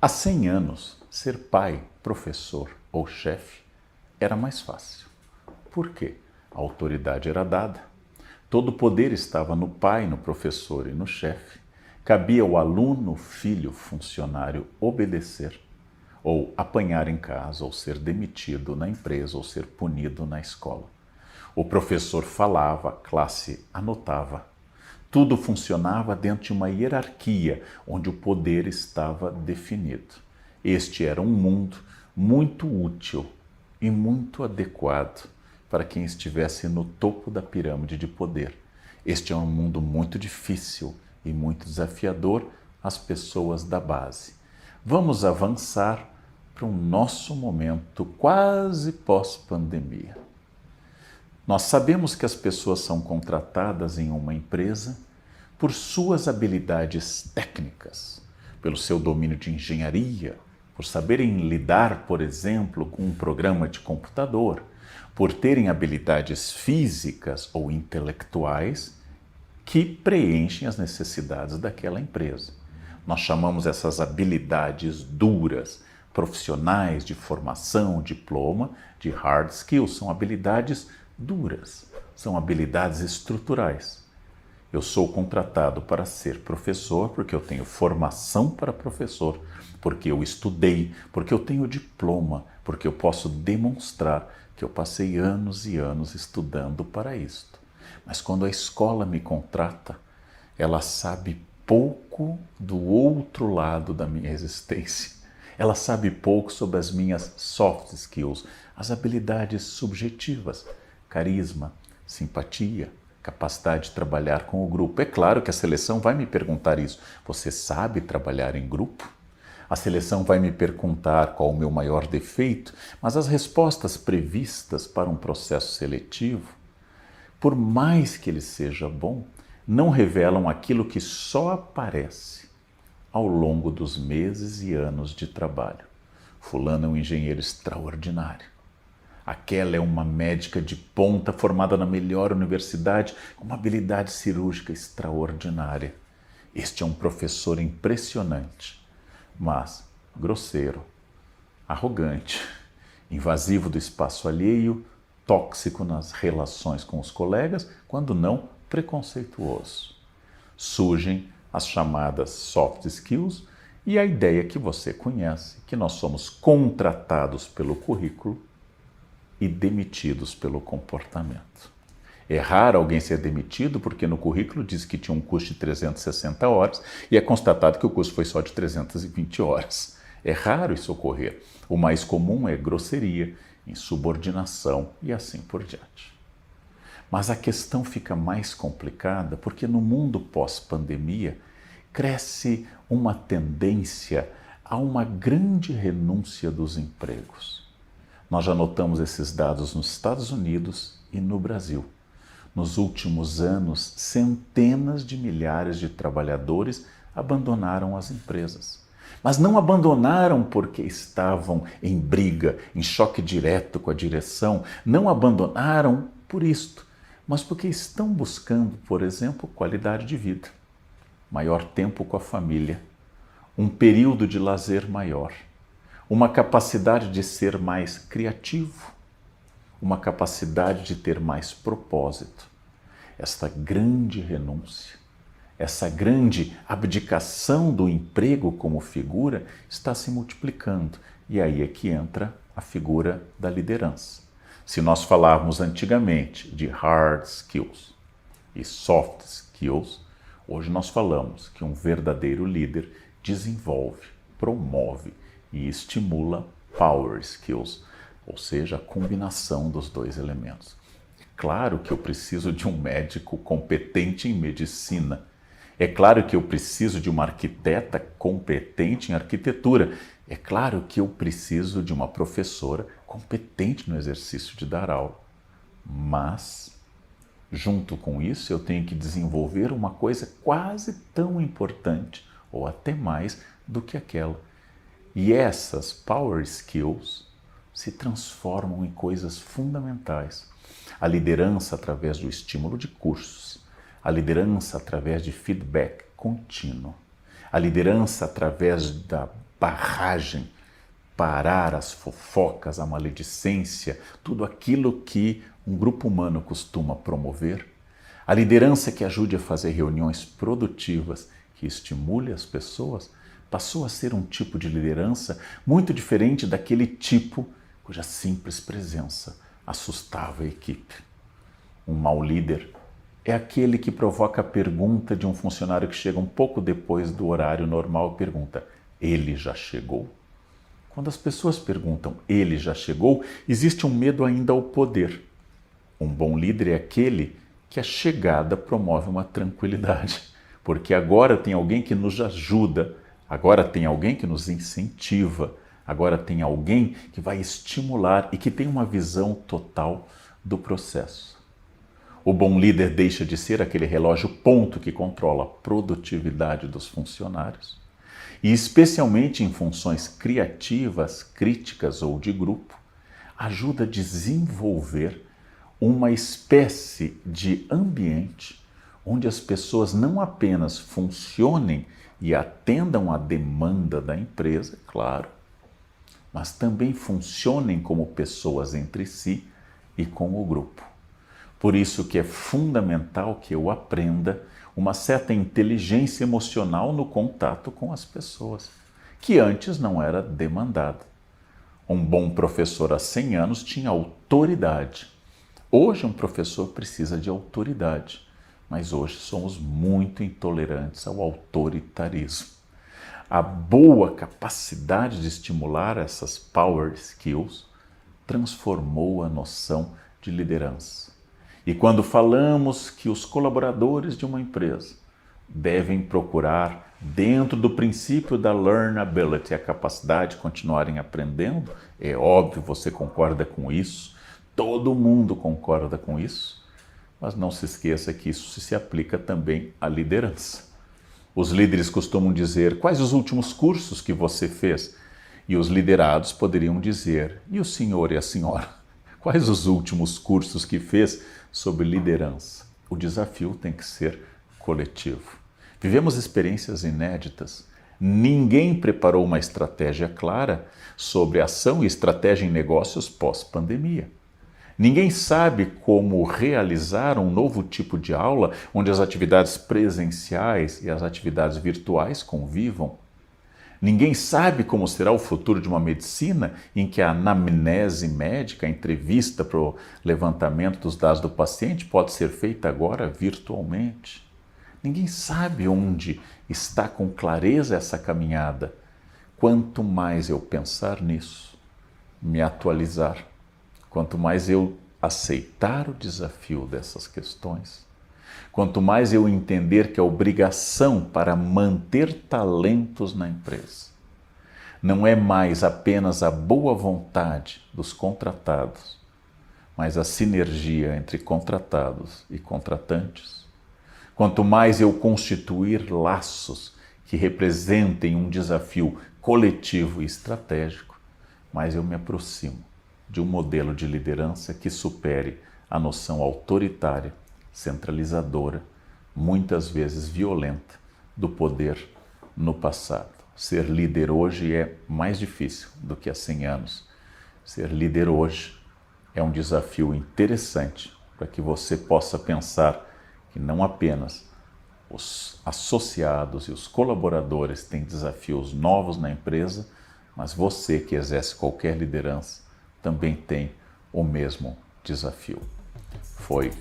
Há 100 anos, ser pai, professor ou chefe era mais fácil. Por quê? A autoridade era dada, todo o poder estava no pai, no professor e no chefe. Cabia ao aluno, filho, funcionário obedecer, ou apanhar em casa, ou ser demitido na empresa, ou ser punido na escola. O professor falava, a classe anotava. Tudo funcionava dentro de uma hierarquia, onde o poder estava definido. Este era um mundo muito útil e muito adequado para quem estivesse no topo da pirâmide de poder. Este é um mundo muito difícil e muito desafiador às pessoas da base. Vamos avançar para o nosso momento quase pós-pandemia. Nós sabemos que as pessoas são contratadas em uma empresa por suas habilidades técnicas, pelo seu domínio de engenharia, por saberem lidar, por exemplo, com um programa de computador, por terem habilidades físicas ou intelectuais que preenchem as necessidades daquela empresa. Nós chamamos essas habilidades duras, profissionais de formação, diploma, de hard skills, são habilidades duras, são habilidades estruturais. Eu sou contratado para ser professor porque eu tenho formação para professor, porque eu estudei, porque eu tenho diploma, porque eu posso demonstrar que eu passei anos e anos estudando para isto. Mas quando a escola me contrata, ela sabe pouco do outro lado da minha existência. Ela sabe pouco sobre as minhas soft skills, as habilidades subjetivas, carisma, simpatia, capacidade de trabalhar com o grupo. É claro que a seleção vai me perguntar isso. Você sabe trabalhar em grupo? A seleção vai me perguntar qual o meu maior defeito, mas as respostas previstas para um processo seletivo, por mais que ele seja bom, não revelam aquilo que só aparece ao longo dos meses e anos de trabalho. Fulano é um engenheiro extraordinário. Aquela é uma médica de ponta formada na melhor universidade, com uma habilidade cirúrgica extraordinária. Este é um professor impressionante, mas grosseiro, arrogante, invasivo do espaço alheio, tóxico nas relações com os colegas, quando não preconceituoso. Surgem as chamadas soft skills e a ideia que você conhece, que nós somos contratados pelo currículo e demitidos pelo comportamento. É raro alguém ser demitido porque no currículo diz que tinha um curso de 360 horas e é constatado que o curso foi só de 320 horas. É raro isso ocorrer. O mais comum é grosseria, insubordinação e assim por diante. Mas a questão fica mais complicada porque no mundo pós-pandemia cresce uma tendência a uma grande renúncia dos empregos. Nós já notamos esses dados nos Estados Unidos e no Brasil. Nos últimos anos, centenas de milhares de trabalhadores abandonaram as empresas. Mas não abandonaram porque estavam em briga, em choque direto com a direção. Não abandonaram por isto, mas porque estão buscando, por exemplo, qualidade de vida, maior tempo com a família, um período de lazer maior, uma capacidade de ser mais criativo, uma capacidade de ter mais propósito. Esta grande renúncia, essa grande abdicação do emprego como figura está se multiplicando. E aí é que entra a figura da liderança. Se nós falarmos antigamente de hard skills e soft skills, hoje nós falamos que um verdadeiro líder desenvolve, promove e estimula power skills, ou seja, a combinação dos dois elementos. É claro que eu preciso de um médico competente em medicina. É claro que eu preciso de uma arquiteta competente em arquitetura. É claro que eu preciso de uma professora competente no exercício de dar aula. Mas, junto com isso, eu tenho que desenvolver uma coisa quase tão importante, ou até mais, do que aquela. E essas power skills se transformam em coisas fundamentais. A liderança através do estímulo de cursos, a liderança através de feedback contínuo, A liderança através da barragem, parar as fofocas, a maledicência, tudo aquilo que um grupo humano costuma promover. A liderança que ajude a fazer reuniões produtivas, que estimule as pessoas, passou a ser um tipo de liderança muito diferente daquele tipo cuja simples presença assustava a equipe. Um mau líder é aquele que provoca a pergunta de um funcionário que chega um pouco depois do horário normal e pergunta: ele já chegou? Quando as pessoas perguntam ele já chegou, existe um medo ainda ao poder. Um bom líder é aquele que a chegada promove uma tranquilidade, porque agora tem alguém que nos ajuda, agora tem alguém que nos incentiva, agora tem alguém que vai estimular e que tem uma visão total do processo. O bom líder deixa de ser aquele relógio ponto que controla a produtividade dos funcionários e, especialmente em funções criativas, críticas ou de grupo, ajuda a desenvolver uma espécie de ambiente onde as pessoas não apenas funcionem e atendam à demanda da empresa, claro, mas também funcionem como pessoas entre si e com o grupo. Por isso que é fundamental que eu aprenda uma certa inteligência emocional no contato com as pessoas, que antes não era demandada. Um bom professor há 100 anos tinha autoridade. Hoje um professor precisa de autoridade, mas hoje somos muito intolerantes ao autoritarismo. A boa capacidade de estimular essas power skills transformou a noção de liderança. E quando falamos que os colaboradores de uma empresa devem procurar, dentro do princípio da learnability, a capacidade de continuarem aprendendo, é óbvio, você concorda com isso, todo mundo concorda com isso, mas não se esqueça que isso se aplica também à liderança. Os líderes costumam dizer: quais os últimos cursos que você fez? E os liderados poderiam dizer: e o senhor e a senhora? Quais os últimos cursos que fez sobre liderança? O desafio tem que ser coletivo. Vivemos experiências inéditas. Ninguém preparou uma estratégia clara sobre ação e estratégia em negócios pós-pandemia. Ninguém sabe como realizar um novo tipo de aula onde as atividades presenciais e as atividades virtuais convivam. Ninguém sabe como será o futuro de uma medicina em que a anamnese médica, a entrevista para o levantamento dos dados do paciente, pode ser feita agora virtualmente. Ninguém sabe onde está com clareza essa caminhada. Quanto mais eu pensar nisso, me atualizar, quanto mais eu aceitar o desafio dessas questões, quanto mais eu entender que a obrigação para manter talentos na empresa não é mais apenas a boa vontade dos contratados, mas a sinergia entre contratados e contratantes, quanto mais eu constituir laços que representem um desafio coletivo e estratégico, mais eu me aproximo de um modelo de liderança que supere a noção autoritária, centralizadora, muitas vezes violenta, do poder no passado. Ser líder hoje é mais difícil do que há 100 anos. Ser líder hoje é um desafio interessante para que você possa pensar que não apenas os associados e os colaboradores têm desafios novos na empresa, mas você que exerce qualquer liderança também tem o mesmo desafio. Foi